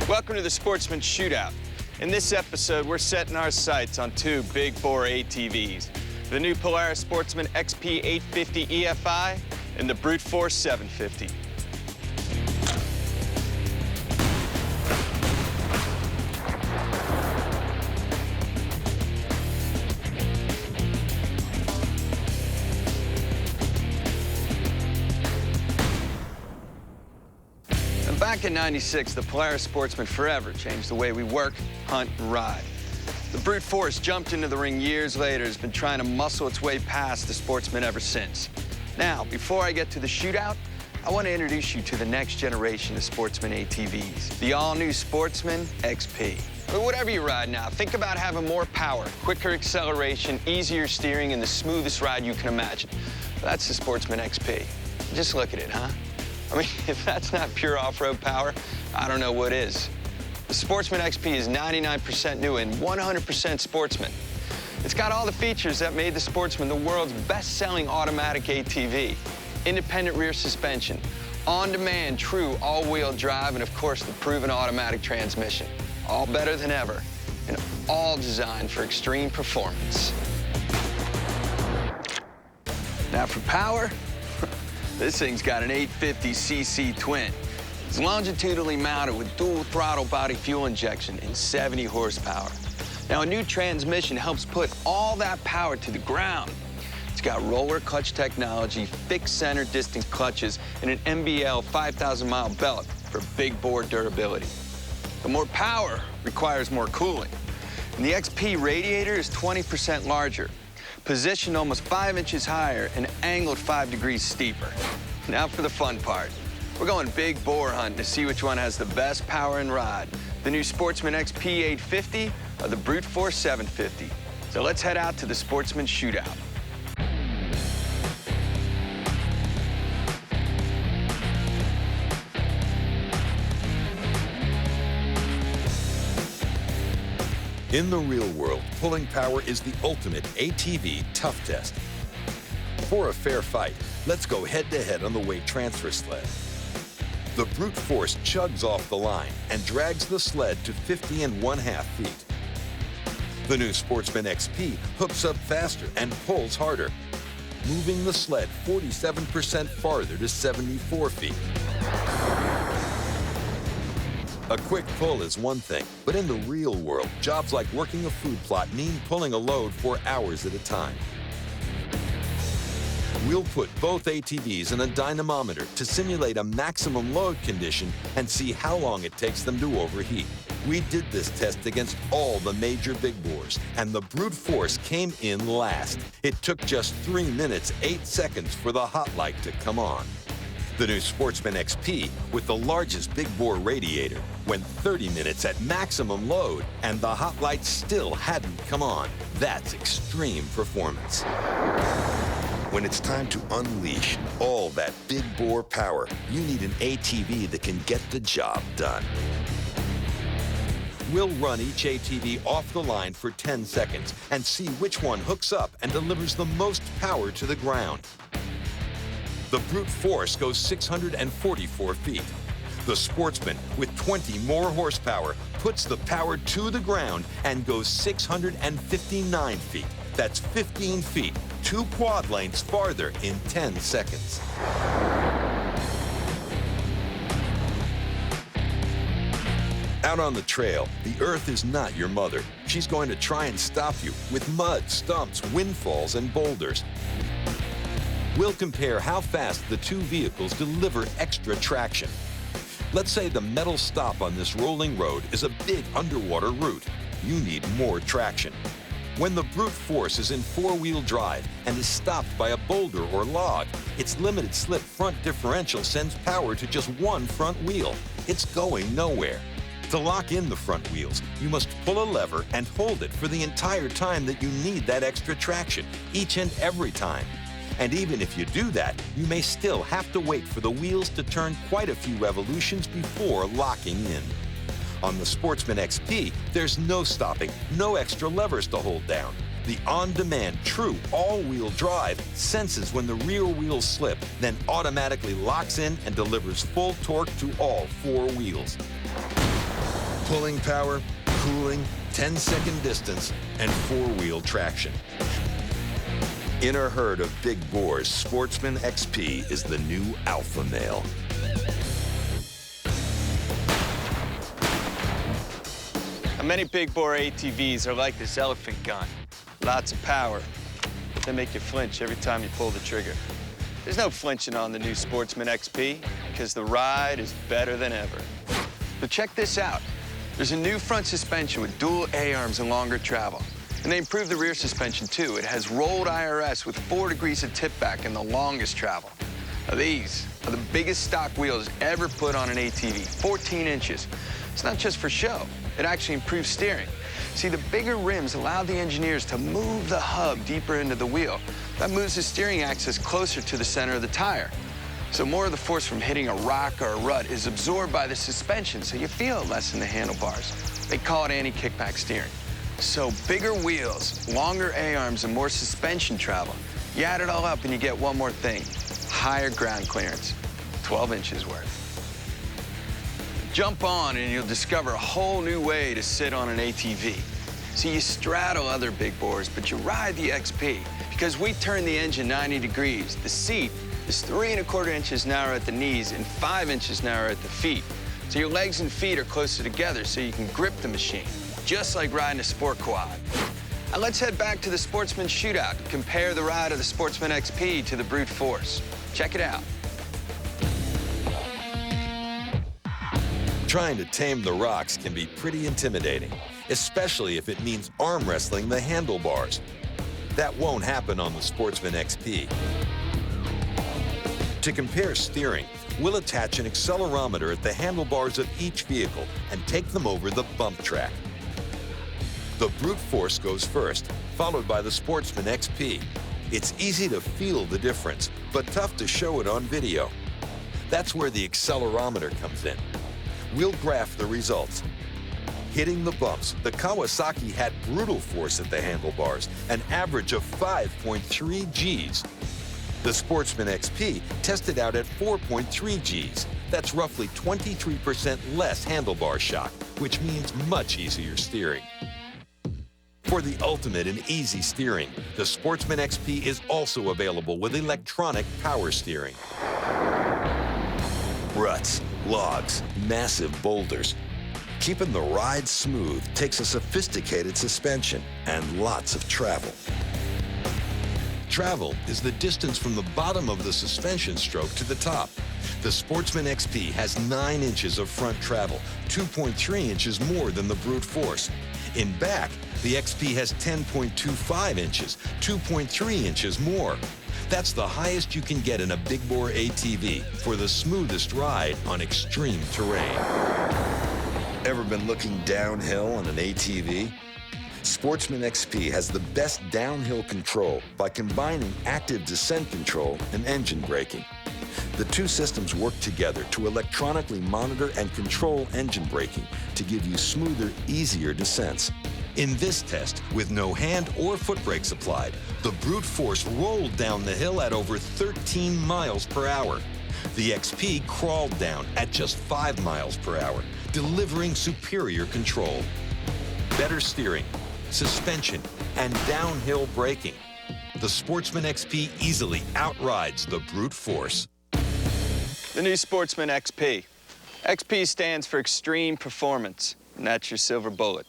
Welcome to the Sportsman Shootout. In this episode, we're setting our sights on two big-bore ATVs, the new Polaris Sportsman XP 850 EFI and the Brute Force 750. Back in '96, the Polaris Sportsman forever changed the way we work, hunt, and ride. The Brute Force jumped into the ring years later, has been trying to muscle its way past the Sportsman ever since. Now, before I get to the shootout, I want to introduce you to the next generation of Sportsman ATVs, the all-new Sportsman XP. But whatever you ride now, think about having more power, quicker acceleration, easier steering, and the smoothest ride you can imagine. That's the Sportsman XP. Just look at it, huh? I mean, if that's not pure off-road power, I don't know what is. The Sportsman XP is 99% new and 100% Sportsman. It's got all the features that made the Sportsman the world's best-selling automatic ATV. Independent rear suspension, on-demand true all-wheel drive, and of course the proven automatic transmission. All better than ever, and all designed for extreme performance. Now for power, this thing's got an 850cc twin. It's longitudinally mounted with dual throttle body fuel injection and 70 horsepower. Now, a new transmission helps put all that power to the ground. It's got roller clutch technology, fixed center distance clutches, and an MBL 5,000-mile belt for big bore durability. But more power requires more cooling. And the XP radiator is 20% larger, positioned almost 5 inches higher and angled 5 degrees steeper. Now for the fun part. We're going big bore hunting to see which one has the best power and ride, the new Sportsman XP 850 or the Brute Force 750. So let's head out to the Sportsman Shootout. In the real world, pulling power is the ultimate ATV tough test. For a fair fight, let's go head-to-head on the weight transfer sled. The Brute Force chugs off the line and drags the sled to 50 1/2 feet. The new Sportsman XP hooks up faster and pulls harder, moving the sled 47% farther to 74 feet. A quick pull is one thing, but in the real world, jobs like working a food plot mean pulling a load for hours at a time. We'll put both ATVs in a dynamometer to simulate a maximum load condition and see how long it takes them to overheat. We did this test against all the major big bores, and the Brute Force came in last. It took just 3 minutes, 8 seconds for the hot light to come on. The new Sportsman XP with the largest big bore radiator went 30 minutes at maximum load and the hot light still hadn't come on. That's extreme performance. When it's time to unleash all that big bore power, you need an ATV that can get the job done. We'll run each ATV off the line for 10 seconds and see which one hooks up and delivers the most power to the ground. The Brute Force goes 644 feet. The Sportsman, with 20 more horsepower, puts the power to the ground and goes 659 feet. That's 15 feet, 2 quad lengths farther in 10 seconds. Out on the trail, the earth is not your mother. She's going to try and stop you with mud, stumps, windfalls, and boulders. We'll compare how fast the two vehicles deliver extra traction. Let's say the metal stop on this rolling road is a big underwater route. You need more traction. When the Brute Force is in 4-wheel drive and is stopped by a boulder or log, its limited slip front differential sends power to just one front wheel. It's going nowhere. To lock in the front wheels, you must pull a lever and hold it for the entire time that you need that extra traction, each and every time. And even if you do that, you may still have to wait for the wheels to turn quite a few revolutions before locking in. On the Sportsman XP, there's no stopping, no extra levers to hold down. The on-demand, true all-wheel drive senses when the rear wheels slip, then automatically locks in and delivers full torque to all 4 wheels. Pulling power, cooling, 10-second distance, and four-wheel traction. In a herd of big bores, Sportsman XP is the new alpha male. Many big bore ATVs are like this elephant gun. Lots of power. They make you flinch every time you pull the trigger. There's no flinching on the new Sportsman XP because the ride is better than ever. But check this out. There's a new front suspension with dual A-arms and longer travel. And they improved the rear suspension too. It has rolled IRS with 4 degrees of tip back and the longest travel. Now these are the biggest stock wheels ever put on an ATV, 14 inches. It's not just for show. It actually improves steering. See, the bigger rims allow the engineers to move the hub deeper into the wheel. That moves the steering axis closer to the center of the tire. So more of the force from hitting a rock or a rut is absorbed by the suspension, so you feel it less in the handlebars. They call it anti-kickback steering. So bigger wheels, longer A-arms, and more suspension travel. You add it all up and you get one more thing, higher ground clearance, 12 inches worth. Jump on and you'll discover a whole new way to sit on an ATV. See, you straddle other big bores, but you ride the XP because we turn the engine 90 degrees. The seat is 3 1/4 inches narrower at the knees and 5 inches narrower at the feet. So your legs and feet are closer together so you can grip the machine, just like riding a sport quad. Now let's head back to the Sportsman Shootout and compare the ride of the Sportsman XP to the brute force. Check it out. Trying to tame the rocks can be pretty intimidating, especially if it means arm wrestling the handlebars. That won't happen on the Sportsman XP. To compare steering, we'll attach an accelerometer at the handlebars of each vehicle and take them over the bump track. The brute force goes first, followed by the Sportsman XP. It's easy to feel the difference, but tough to show it on video. That's where the accelerometer comes in. We'll graph the results. Hitting the bumps, the Kawasaki had brutal force at the handlebars, an average of 5.3 Gs. The Sportsman XP tested out at 4.3 Gs. That's roughly 23% less handlebar shock, which means much easier steering. For the ultimate in easy steering, the Sportsman XP is also available with electronic power steering. Ruts, logs, massive boulders. Keeping the ride smooth takes a sophisticated suspension and lots of travel. Travel is the distance from the bottom of the suspension stroke to the top. The Sportsman XP has 9 inches of front travel, 2.3 inches more than the brute force. In back, the XP has 10.25 inches, 2.3 inches more. That's the highest you can get in a big bore ATV for the smoothest ride on extreme terrain. Ever been looking downhill on an ATV? Sportsman XP has the best downhill control by combining active descent control and engine braking. The two systems work together to electronically monitor and control engine braking to give you smoother, easier descents. In this test, with no hand or foot brakes applied, the brute force rolled down the hill at over 13 miles per hour. The XP crawled down at just 5 miles per hour, delivering superior control. Better steering, suspension, and downhill braking. The Sportsman XP easily outrides the brute force. The new Sportsman XP. XP stands for Extreme Performance, and that's your silver bullet.